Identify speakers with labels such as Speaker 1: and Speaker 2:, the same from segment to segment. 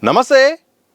Speaker 1: నమస్తే,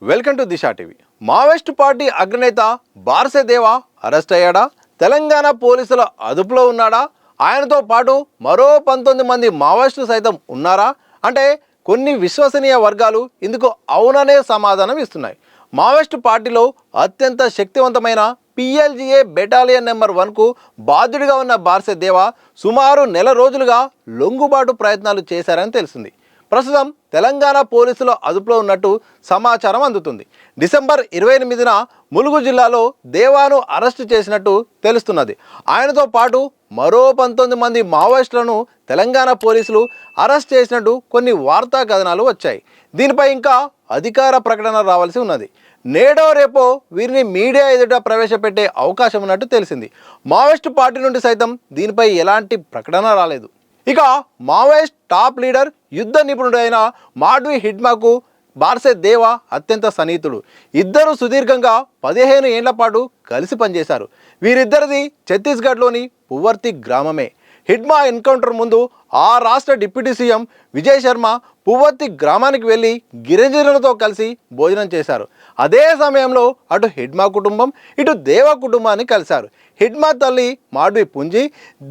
Speaker 1: welcome to Disha TV. Maoist party అగ్రనేత బార్సే దేవా అరెస్ట్ అయ్యాడా? తెలంగాణ పోలీసుల అదుపులో ఉన్నాడా? ఆయనతో పాటు మరో 19 మంది మావోయిస్టులు సైతం ఉన్నారా అంటే కొన్ని విశ్వసనీయ వర్గాలు ఇందుకు అవుననే సమాధానం ఇస్తున్నాయి. మావోయిస్ట్ పార్టీలో అత్యంత శక్తివంతమైన PLGA బెటాలియన్ నెంబర్ 1కు బాధ్యుడిగా ఉన్న బార్సే దేవా సుమారు నెల రోజులుగా లొంగుబాటు ప్రయత్నాలు చేశారని తెలిసింది. ప్రస్తుతం తెలంగాణ పోలీసుల అదుపులో ఉన్నట్టు సమాచారం అందుతుంది. డిసెంబర్ 28న ములుగు జిల్లాలో దేవాను అరెస్టు చేసినట్టు తెలుస్తున్నది. ఆయనతో పాటు మరో 19 మంది మావోయిస్టులను తెలంగాణ పోలీసులు అరెస్ట్ చేసినట్టు కొన్ని వార్తా కథనాలు వచ్చాయి. దీనిపై ఇంకా అధికార ప్రకటన రావాల్సి ఉన్నది. నేడో రేపో వీరిని మీడియా ఎదుట ప్రవేశపెట్టే అవకాశం ఉన్నట్టు తెలిసింది. మావోయిస్టు పార్టీ నుండి సైతం దీనిపై ఎలాంటి ప్రకటన రాలేదు. ఇక మావోయిస్ట్ టాప్ లీడర్ యుద్ధ నిపుణుడైన మాడ్వి హిడ్మాకు బార్సే దేవా అత్యంత సన్నిహితుడు. ఇద్దరు సుదీర్ఘంగా 15 ఏళ్ల పాటు కలిసి పనిచేశారు. వీరిద్దరిది ఛత్తీస్గఢ్లోని పువర్తి గ్రామమే. హిడ్మా ఎన్కౌంటర్ ముందు ఆ రాష్ట్ర డిప్యూటీ సీఎం విజయ్ శర్మ పువ్వత్తి గ్రామానికి వెళ్ళి గిరిజనులతో కలిసి భోజనం చేశారు. అదే సమయంలో అటు హిడ్మా కుటుంబం ఇటు దేవా కుటుంబాన్ని కలిశారు. హిడ్మా తల్లి మాడ్వి పుంజి,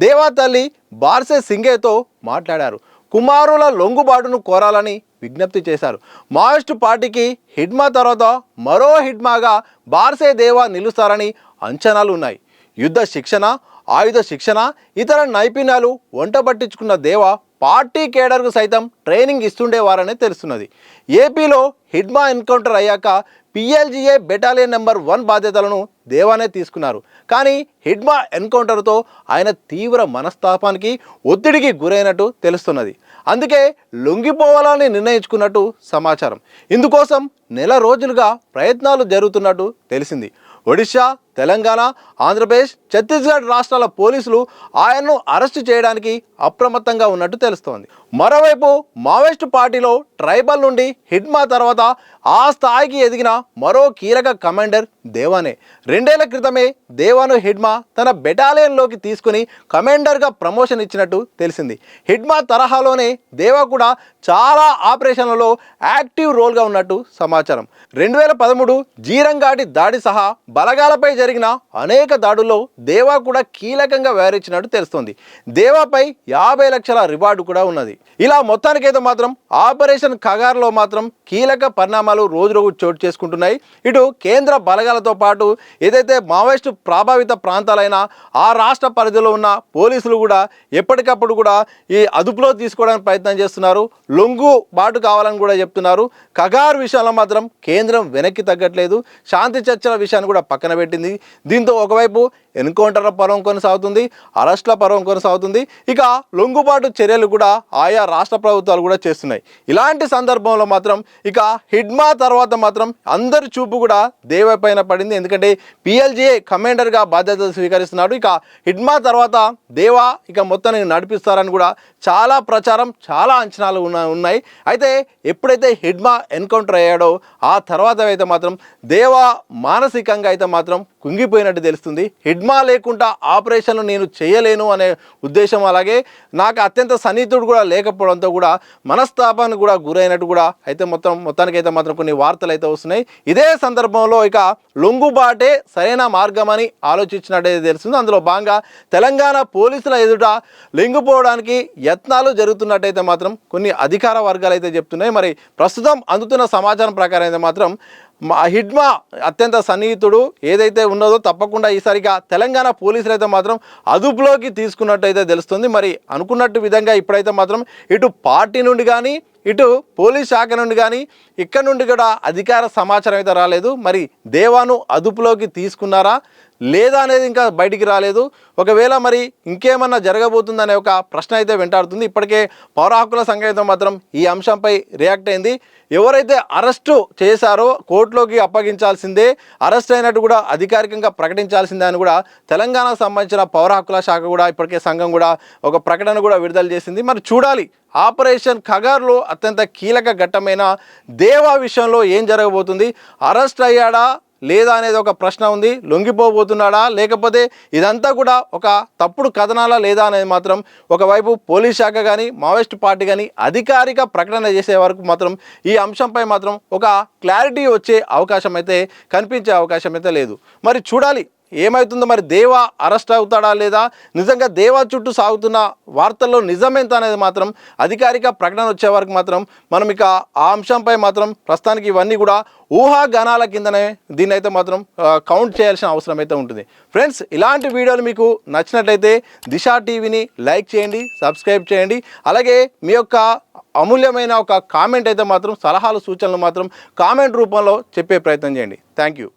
Speaker 1: దేవా తల్లి బార్సే సింగేతో మాట్లాడారు. కుమారుల లొంగుబాటును కోరాలని విజ్ఞప్తి చేశారు. మావోయిస్టు పార్టీకి హిడ్మా తర్వాత మరో హిడ్మాగా బార్సే దేవా నిలుస్తారని అంచనాలు ఉన్నాయి. యుద్ధ శిక్షణ, ఆయుధ శిక్షణ, ఇతర నైపుణ్యాలు వంటబట్టించుకున్న దేవా పార్టీ కేడర్కు సైతం ట్రైనింగ్ ఇస్తుండేవారని తెలుస్తున్నది. ఏపీలో హిడ్మా ఎన్కౌంటర్ అయ్యాక PLGA బెటాలియన్ నెంబర్ 1 బాధ్యతలను దేవానే తీసుకున్నారు. కానీ హిడ్మా ఎన్కౌంటర్తో ఆయన తీవ్ర మనస్తాపానికి, ఒత్తిడికి గురైనట్టు తెలుస్తున్నది. అందుకే లొంగిపోవాలని నిర్ణయించుకున్నట్టు సమాచారం. ఇందుకోసం నెల రోజులుగా ప్రయత్నాలు జరుగుతున్నట్టు తెలిసింది. ఒడిశా, తెలంగాణ, ఆంధ్రప్రదేశ్, ఛత్తీస్గఢ్ రాష్ట్రాల పోలీసులు ఆయన్ను అరెస్టు చేయడానికి అప్రమత్తంగా ఉన్నట్టు తెలుస్తోంది. మరోవైపు మావోయిస్టు పార్టీలో ట్రైబల్ నుండి హిడ్మా తర్వాత ఆ స్థాయికి ఎదిగిన మరో కీలక కమాండర్ దేవానే. 2 ఏళ్ల క్రితమే దేవాను హిడ్మా తన బెటాలియన్లోకి తీసుకుని కమాండర్గా ప్రమోషన్ ఇచ్చినట్టు తెలిసింది. హిడ్మా తరహాలోనే దేవా కూడా చాలా ఆపరేషన్లలో యాక్టివ్ రోల్గా ఉన్నట్టు సమాచారం. 2013 జీరంగాటి దాడి సహా బలగాలపై జరిగిన అనేక దాడుల్లో దేవా కూడా కీలకంగా వ్యవహరించినట్టు తెలుస్తోంది. దేవాపై 50 లక్షల రివార్డు కూడా ఉన్నది. ఇలా మొత్తానికైతే మాత్రం ఆపరేషన్ ఖగార్లో మాత్రం కీలక పరిణామాలు రోజు చోటు చేసుకుంటున్నాయి. ఇటు కేంద్ర బలగాలతో పాటు ఏదైతే మావోయిస్టు ప్రభావిత ప్రాంతాలైన ఆ రాష్ట్ర పరిధిలో ఉన్న పోలీసులు కూడా ఎప్పటికప్పుడు కూడా ఈ అదుపులో తీసుకోవడానికి ప్రయత్నం చేస్తున్నారు. లొంగు బాటు కావాలని కూడా చెప్తున్నారు. ఖగార్ విషయంలో మాత్రం కేంద్రం వెనక్కి తగ్గట్లేదు. శాంతి చర్చల విషయాన్ని కూడా పక్కన పెట్టింది. దీంతో ఒకవైపు ఎన్కౌంటర్ల పర్వం కొనసాగుతుంది, అరెస్టుల పర్వం కొనసాగుతుంది. ఇక లొంగుబాటు చర్యలు కూడా ఆయా రాష్ట్ర ప్రభుత్వాలు కూడా చేస్తున్నాయి. ఇలాంటి సందర్భంలో మాత్రం ఇక హిడ్మా తర్వాత మాత్రం అందరి చూపు కూడా దేవా పైన పడింది. ఎందుకంటే PLGA కమాండర్గా బాధ్యతలు స్వీకరిస్తున్నాడు. ఇక హిడ్మా తర్వాత దేవా ఇక మొత్తాన్ని నడిపిస్తారని కూడా చాలా ప్రచారం, చాలా అంచనాలు ఉన్నాయి. అయితే ఎప్పుడైతే హిడ్మా ఎన్కౌంటర్ అయ్యాడో ఆ తర్వాత అయితే మాత్రం దేవా మానసికంగా అయితే మాత్రం కుంగిపోయినట్టు తెలుస్తుంది. హిడ్మా లేకుండా ఆపరేషన్లు నేను చేయలేను అనే ఉద్దేశం, అలాగే నాకు అత్యంత సన్నిహితుడు కూడా లేకపోవడంతో కూడా మనస్తాపానికి కూడా గురైనట్టు కూడా అయితే మొత్తానికైతే మాత్రం కొన్ని వార్తలు అయితే వస్తున్నాయి. ఇదే సందర్భంలో ఇక లొంగుబాటే సరైన మార్గం అని ఆలోచించినట్టయితే తెలుస్తుంది. అందులో భాగంగా తెలంగాణ పోలీసుల ఎదుట లొంగిపోవడానికి యత్నాలు జరుగుతున్నట్టయితే మాత్రం కొన్ని అధికార వర్గాలు అయితే చెప్తున్నాయి. మరి ప్రస్తుతం అందుతున్న సమాచారం ప్రకారం అయితే మాత్రం హిడ్మా అత్యంత సన్నిహితుడు ఏదైతే ఉన్నదో తప్పకుండా ఈసారిగా తెలంగాణ పోలీసులు అయితే మాత్రం అదుపులోకి తీసుకున్నట్టయితే తెలుస్తుంది. మరి అనుకున్నట్టు విధంగా ఇప్పుడైతే మాత్రం ఇటు పార్టీ నుండి కానీ ఇటు పోలీస్ శాఖ నుండి కానీ ఇక్కడ నుండి కూడా అధికార సమాచారం అయితే రాలేదు. మరి దేవాను అదుపులోకి తీసుకున్నారా లేదా అనేది ఇంకా బయటికి రాలేదు. ఒకవేళ మరి ఇంకేమన్నా జరగబోతుందనే ఒక ప్రశ్న అయితే వెంటాడుతుంది. ఇప్పటికే పౌర హక్కుల సంఘం అయితే మాత్రం ఈ అంశంపై రియాక్ట్ అయింది. ఎవరైతే అరెస్టు చేశారో కోర్టులోకి అప్పగించాల్సిందే, అరెస్ట్ అయినట్టు కూడా అధికారికంగా ప్రకటించాల్సిందే అని కూడా తెలంగాణకు సంబంధించిన పౌర హక్కుల శాఖ కూడా ఇప్పటికే సంఘం కూడా ఒక ప్రకటన కూడా విడుదల చేసింది. మరి చూడాలి ఆపరేషన్ ఖగార్లో అత్యంత కీలక ఘట్టమైన దేవా విషయంలో ఏం జరగబోతుంది. అరెస్ట్ అయ్యాడా లేదా అనేది ఒక ప్రశ్న ఉంది. లొంగిపోబోతున్నాడా లేకపోతే ఇదంతా కూడా ఒక తప్పుడు కథనాలా లేదా అనేది మాత్రం ఒకవైపు పోలీస్ శాఖ కానీ మావోయిస్ట్ పార్టీ కానీ అధికారిక ప్రకటన చేసే వరకు మాత్రం ఈ అంశంపై మాత్రం ఒక క్లారిటీ వచ్చే అవకాశం అయితే కనిపించే అవకాశం అయితే లేదు. మరి చూడాలి ఏమవుతుందో. మరి దేవా అరెస్ట్ అవుతాడా లేదా, నిజంగా దేవా చుట్టూ సాగుతున్న వార్తల్లో నిజమేంత అనేది మాత్రం అధికారిక ప్రకటన వచ్చే వరకు మాత్రం మనం ఇక ఆ అంశంపై మాత్రం ప్రస్తుతానికి ఇవన్నీ కూడా ఊహాగానాల కిందనే దీన్ని అయితే మాత్రం కౌంట్ చేయాల్సిన అవసరం అయితే ఉంటుంది. ఫ్రెండ్స్, ఇలాంటి వీడియోలు మీకు నచ్చినట్లయితే దిశ టీవీని లైక్ చేయండి, సబ్స్క్రైబ్ చేయండి. అలాగే మీ యొక్క అమూల్యమైన ఒక కామెంట్ అయితే మాత్రం, సలహాలు సూచనలు మాత్రం కామెంట్ రూపంలో చెప్పే ప్రయత్నం చేయండి. Thank you.